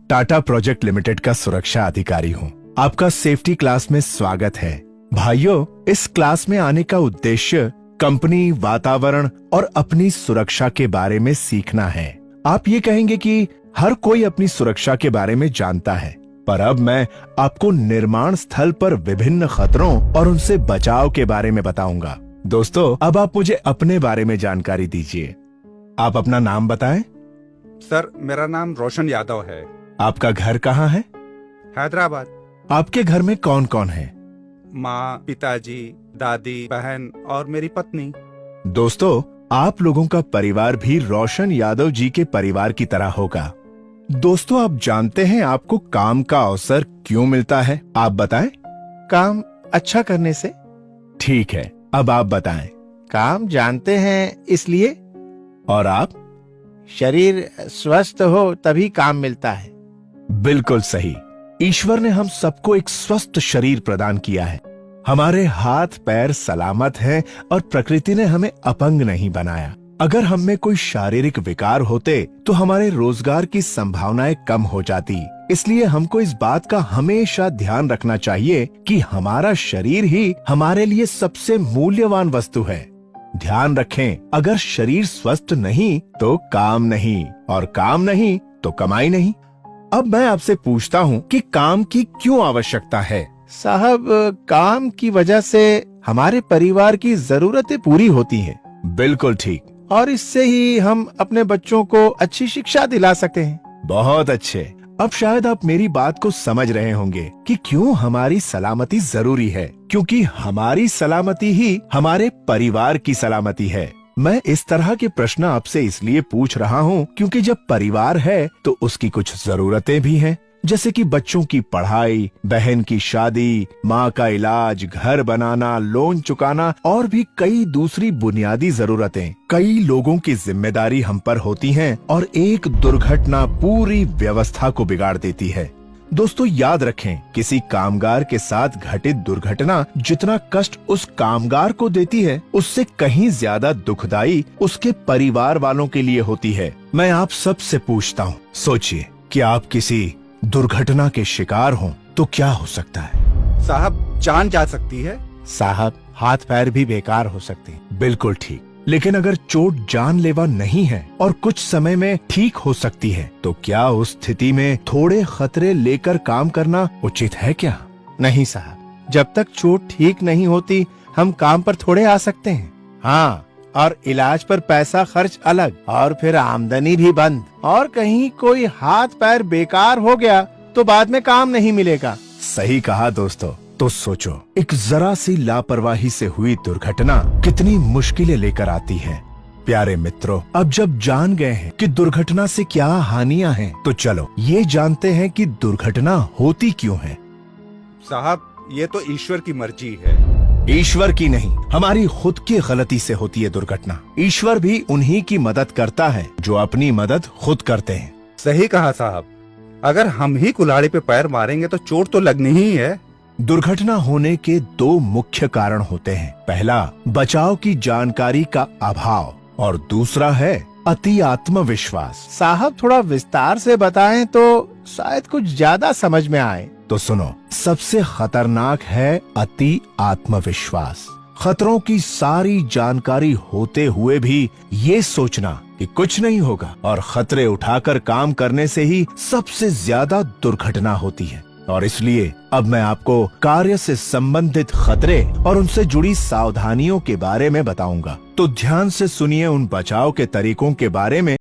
Tata project limited का सुरक्षा अधिकारी हूँ। आपका सेफ्टी क्लास में स्वागत है। भाइयों, इस क्लास में आने का उद्देश्य कंपनी, वातावरण और अपनी सुरक्षा के बारे में सीखना है। आप ये कहेंगे कि हर कोई अपनी सुरक्षा के बारे में जानता है, पर अब मैं आपको निर्माण स्थल पर विभिन्न खतरों और उनसे बचाव के बारे में बताऊंगा। दोस्तों, अब आप मुझे अपने बारे में जानकारी दीजिए। आप अपना नाम बताएं। सर, मेरा नाम रोशन यादव है। आपका घर कहाँ है? हैदराबाद। आपके घर में कौन कौन है? माँ, पिताजी, दादी, बहन और मेरी पत्नी। दोस्तों, आप लोगों का परिवार भी रोशन यादव जी के परिवार की तरह होगा। दोस्तों, आप जानते हैं आपको काम का अवसर क्यों मिलता है? आप बताएं। काम अच्छा करने से। ठीक है, अब आप बताएं। काम जानते हैं इसलिए। और आप? शरीर स्वस्थ हो तभी काम मिलता है। बिल्कुल सही। ईश्वर ने हम सबको एक स्वस्थ शरीर प्रदान किया है। हमारे हाथ पैर सलामत हैं और प्रकृति ने हमें अपंग नहीं बनाया। अगर हम में कोई शारीरिक विकार होते तो हमारे रोजगार की संभावनाएं कम हो जाती। इसलिए हमको इस बात का हमेशा ध्यान रखना चाहिए कि हमारा शरीर ही हमारे लिए सबसे मूल्यवान वस्तु है। ध्यान रखें, अगर शरीर स्वस्थ नहीं तो काम नहीं, और काम नहीं तो कमाई नहीं। अब मैं आपसे पूछता हूँ कि काम की क्यों आवश्यकता है? साहब, काम की वजह से हमारे परिवार की जरूरतें पूरी होती हैं। बिल्कुल ठीक। और इससे ही हम अपने बच्चों को अच्छी शिक्षा दिला सकते हैं। बहुत अच्छे। अब शायद आप मेरी बात को समझ रहे होंगे कि क्यों हमारी सलामती जरूरी है, क्योंकि हमारी सलामती ही हमारे परिवार की सलामती है। मैं इस तरह के प्रश्न आपसे इसलिए पूछ रहा हूँ क्योंकि जब परिवार है तो उसकी कुछ जरूरतें भी हैं, जैसे कि बच्चों की पढ़ाई, बहन की शादी, माँ का इलाज, घर बनाना, लोन चुकाना और भी कई दूसरी बुनियादी जरूरतें। कई लोगों की जिम्मेदारी हम पर होती हैं और एक दुर्घटना पूरी व्यवस्था को बिगाड़ देती है। दोस्तों, याद रखें, किसी कामगार के साथ घटित दुर्घटना जितना कष्ट उस कामगार को देती है, उससे कहीं ज्यादा दुखदाई उसके परिवार वालों के लिए होती है। मैं आप सबसे पूछता हूँ, सोचिए कि आप किसी दुर्घटना के शिकार हों तो क्या हो सकता है? साहब, जान जा सकती है। साहब, हाथ पैर भी बेकार हो सकते हैं। बिल्कुल ठीक। लेकिन अगर चोट जानलेवा नहीं है और कुछ समय में ठीक हो सकती है, तो क्या उस स्थिति में थोड़े खतरे लेकर काम करना उचित है क्या? नहीं साहब, जब तक चोट ठीक नहीं होती हम काम पर थोड़े आ सकते हैं। हाँ, और इलाज पर पैसा खर्च अलग, और फिर आमदनी भी बंद। और कहीं कोई हाथ पैर बेकार हो गया तो बाद में काम नहीं मिलेगा। सही कहा दोस्तों। तो सोचो, एक जरा सी लापरवाही से हुई दुर्घटना कितनी मुश्किलें लेकर आती है। प्यारे मित्रों, अब जब जान गए हैं कि दुर्घटना से क्या हानियां हैं, तो चलो ये जानते हैं कि दुर्घटना होती क्यों है। साहब, ये तो ईश्वर की मर्जी है। ईश्वर की नहीं, हमारी खुद की गलती से होती है दुर्घटना। ईश्वर भी उन्हीं की मदद करता है जो अपनी मदद खुद करते हैं। सही कहा साहब। अगर हम ही कुल्हाड़ी पे पैर मारेंगे तो चोट तो लगनी ही है। दुर्घटना होने के दो मुख्य कारण होते हैं। पहला, बचाव की जानकारी का अभाव, और दूसरा है अति आत्मविश्वास। साहब, थोड़ा विस्तार से बताएं तो शायद कुछ ज्यादा समझ में आए। तो सुनो, सबसे खतरनाक है अति आत्मविश्वास। खतरों की सारी जानकारी होते हुए भी ये सोचना कि कुछ नहीं होगा और खतरे उठाकर काम करने से ही सबसे ज्यादा दुर्घटना होती है। और इसलिए अब मैं आपको कार्य से संबंधित खतरे और उनसे जुड़ी सावधानियों के बारे में बताऊंगा। तो ध्यान से सुनिए उन बचाव के तरीकों के बारे में